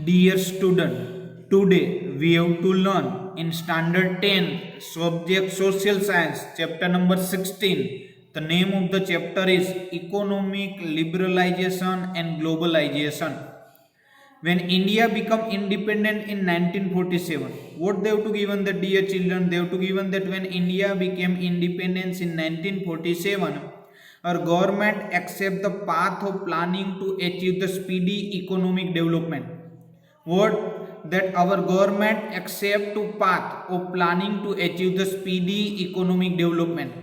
Dear student, today we have to learn in standard 10 subject social science chapter number 16. The name of the chapter is economic liberalization and globalization. When India became independent in 1947, what they have to given that, dear children? They have to given that when India became independence in 1947, our government accept the path of planning to achieve the speedy economic development. What that our government accept to path of planning to achieve the speedy economic development.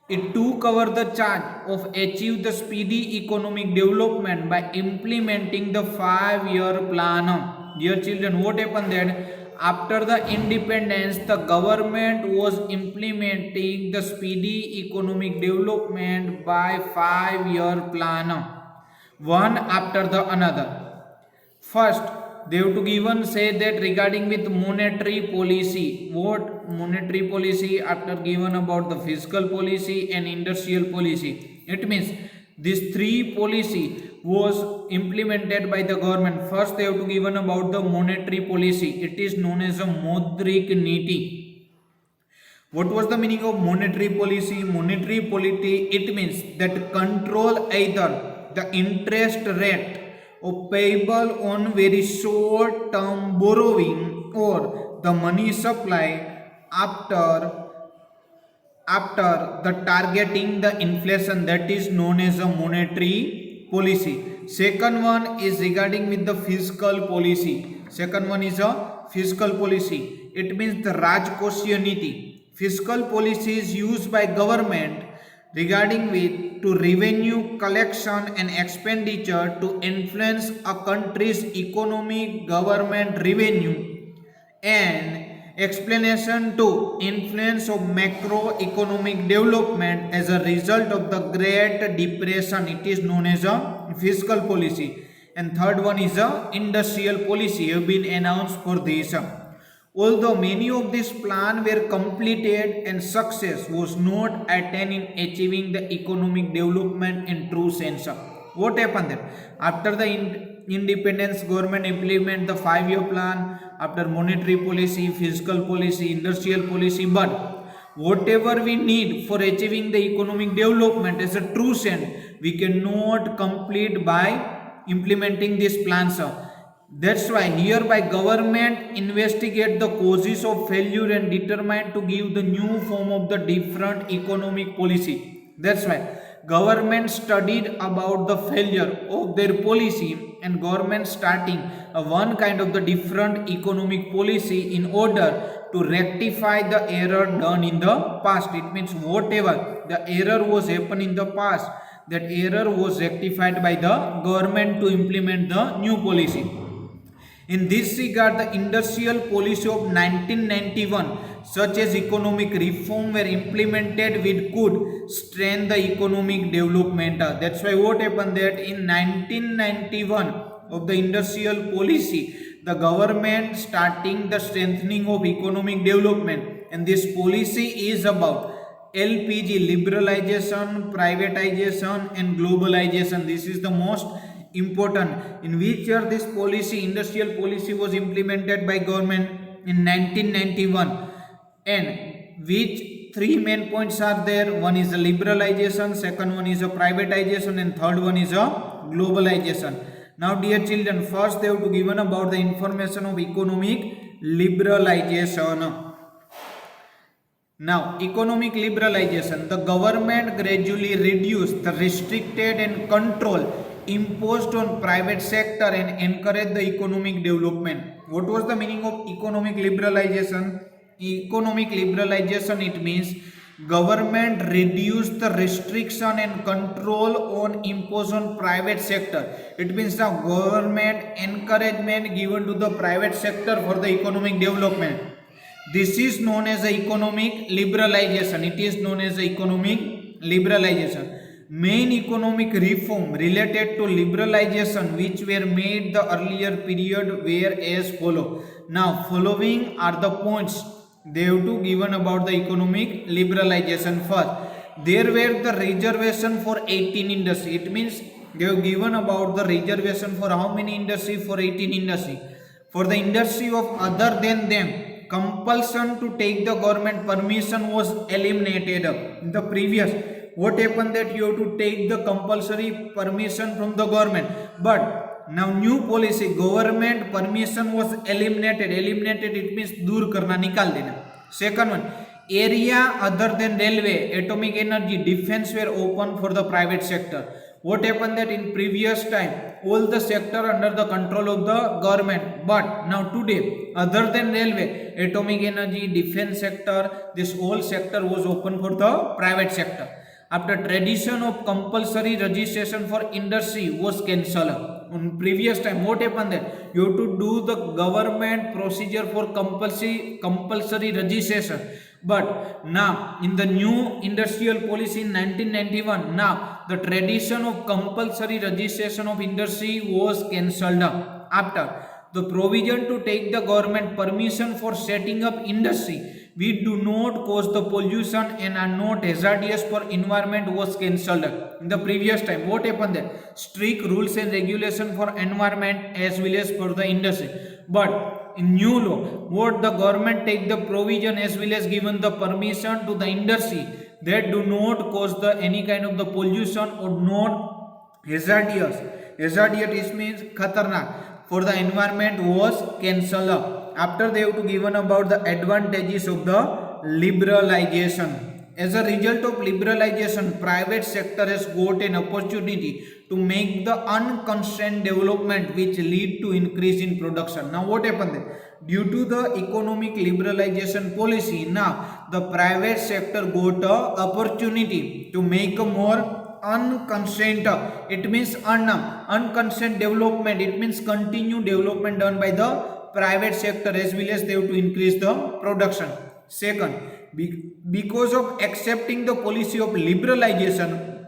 It took over the charge of achieve the speedy economic development by implementing the 5-year plan. Dear children, what happened that after the independence, the government was implementing the speedy economic development by 5-year plan, one after the another. First, they have to given say that regarding with monetary policy. What monetary policy? After given about the fiscal policy and industrial policy. It means these three policy was implemented by the government. First, they have to given about the monetary policy. It is known as a Modric Niti. What was the meaning of monetary policy? Monetary policy, it means that control either the interest rate or payable on very short term borrowing or the money supply after the targeting the inflation, that is known as a monetary policy. Second one is regarding with the fiscal policy. Second one is a fiscal policy. It means the Rajkoshya Niti. Fiscal policy is used by government regarding with to revenue collection and expenditure to influence a country's economic government revenue and explanation to influence of macroeconomic development as a result of the Great Depression. It is known as a fiscal policy. And third one is a industrial policy have been announced for this. Although many of these plans were completed and success was not attained in achieving the economic development in true sense. What happened then? After the independence, government implement the 5-year plan, after monetary policy, fiscal policy, industrial policy, but whatever we need for achieving the economic development as a true sense, we cannot complete by implementing these plans. That's why hereby government investigate the causes of failure and determine to give the new form of the different economic policy. That's why government studied about the failure of their policy and government starting one kind of the different economic policy in order to rectify the error done in the past. It means whatever the error was happened in the past, that error was rectified by the government to implement the new policy. In this regard, the industrial policy of 1991, such as economic reform, were implemented which could strengthen the economic development. That's why what happened that in 1991 of the industrial policy, the government starting the strengthening of economic development, and this policy is about LPG liberalization, privatization, and globalization. This is the most important. In which year this policy, industrial policy, was implemented by government? In 1991. And which three main points are there? One is the liberalization, second one is a privatization, and third one is a globalization. Now dear children, first they have to given about the information of economic liberalization. Now, economic liberalization, the government gradually reduced the restricted and control imposed on private sector and encouraged the economic development. What was the meaning of economic liberalization? Economic liberalization, it means government reduced the restriction and control on imposed on private sector. It means the government encouragement given to the private sector for the economic development. This is known as the economic liberalization. It is known as the economic liberalization. Main economic reform related to liberalization which were made the earlier period were as follow. Now following are the points they have to given about the economic liberalization. First, there were the reservation for 18 industry. It means they have given about the reservation for how many industry? For 18 industry. For the industry of other than them, compulsion to take the government permission was eliminated. In the previous, what happened that you have to take the compulsory permission from the government, but now new policy, government permission was eliminated it means दूर करना, निकाल देना. Second one, area other than railway, atomic energy, defense were open for the private sector. What happened that in previous time all the sector under the control of the government, but now today other than railway, atomic energy, defense sector, this whole sector was open for the private sector. After tradition of compulsory registration for industry was cancelled. On previous time what happened that you have to do the government procedure for compulsory registration, but now in the new industrial policy in 1991, now the tradition of compulsory registration of industry was cancelled. After the provision to take the government permission for setting up industry we do not cause the pollution and are not hazardous for environment was cancelled. In the previous time what happened there, strict rules and regulation for environment as well as for the industry, but in new law what the government take the provision as well as given the permission to the industry that do not cause the any kind of the pollution or not hazardous. Hazardous means khatarnak for the environment was cancelled. After they have to given about the advantages of the liberalization. As a result of liberalization, private sector has got an opportunity to make the unconstrained development which lead to increase in production. Now what happened there? Due to the economic liberalization policy, now the private sector got a opportunity to make a more unconstrained, it means unconstrained development, it means continued development done by the private sector as well as they have to increase the production. Second, because of accepting the policy of liberalization,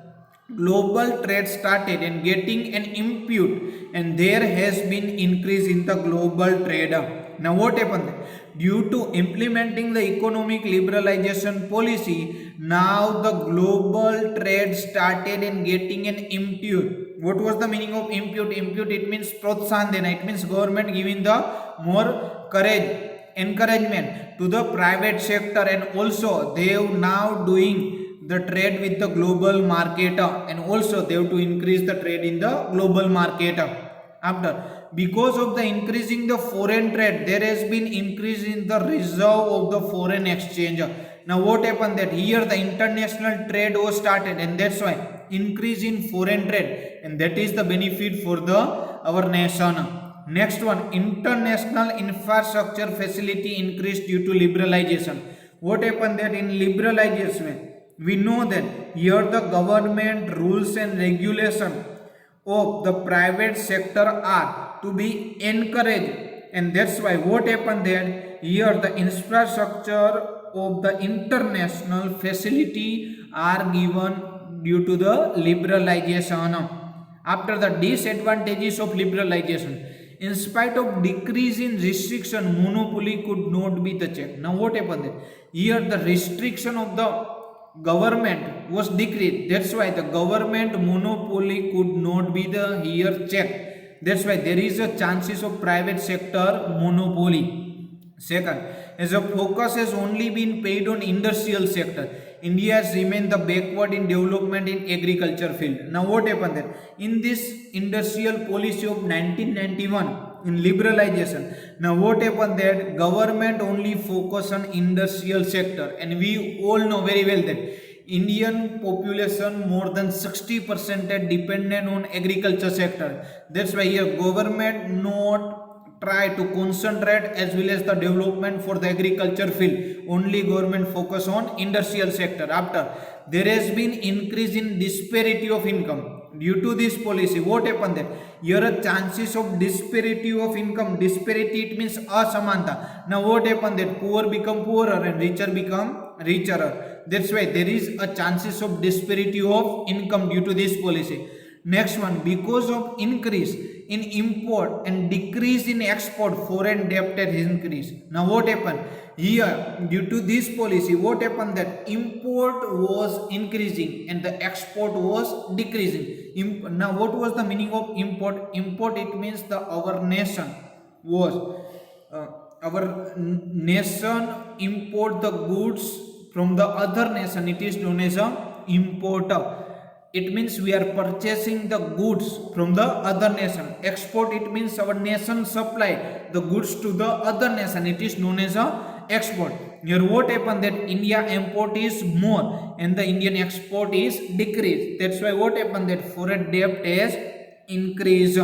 global trade started and getting an impute and there has been increase in the global trade. Now what happened? Due to implementing the economic liberalization policy, now the global trade started and getting an impute. What was the meaning of impute? Impute it means protsan dena, it means government giving the more courage, encouragement to the private sector, and also they are now doing the trade with the global market and also they have to increase the trade in the global market. After, because of the increasing the foreign trade, there has been increase in the reserve of the foreign exchange. Now what happened that here the international trade was started and that's why increase in foreign trade, and that is the benefit for the our nation. Next one, international infrastructure facility increased due to liberalization. What happened that in liberalization we know that here the government rules and regulation of the private sector are to be encouraged, and that's why what happened there here the infrastructure of the international facility are given due to the liberalization. After the disadvantages of liberalization, in spite of decrease in restriction, monopoly could not be the check. Now what happened there? Here the restriction of the government was decreased, that's why the government monopoly could not be the here check, that's why there is a chances of private sector monopoly. Second, as a focus has only been paid on industrial sector, India has remained the backward in development in agriculture field. Now what happened there? In this industrial policy of 1991 in liberalization, now what happened there? Government only focus on industrial sector, and we all know very well that Indian population more than 60% are dependent on agriculture sector. That's why here government not try to concentrate as well as the development for the agriculture field, only government focus on industrial sector. After, there has been increase in disparity of income due to this policy. What happened there? Here are chances of disparity of income. Disparity it means asamanta. Now what happened there? Poor become poorer and richer become richer. That's why there is a chances of disparity of income due to this policy. Next one, because of increase in import and decrease in export, foreign debt has increased. Now what happened? Here, due to this policy, what happened that import was increasing and the export was decreasing. Now what was the meaning of import? Import, it means the our nation was our nation import the goods from the other nation, it is known as a importer. It means we are purchasing the goods from the other nation. Export, it means our nation supply the goods to the other nation, it is known as a export. Here what happened, that India import is more and the Indian export is decreased. That's why what happened, that foreign debt has increased.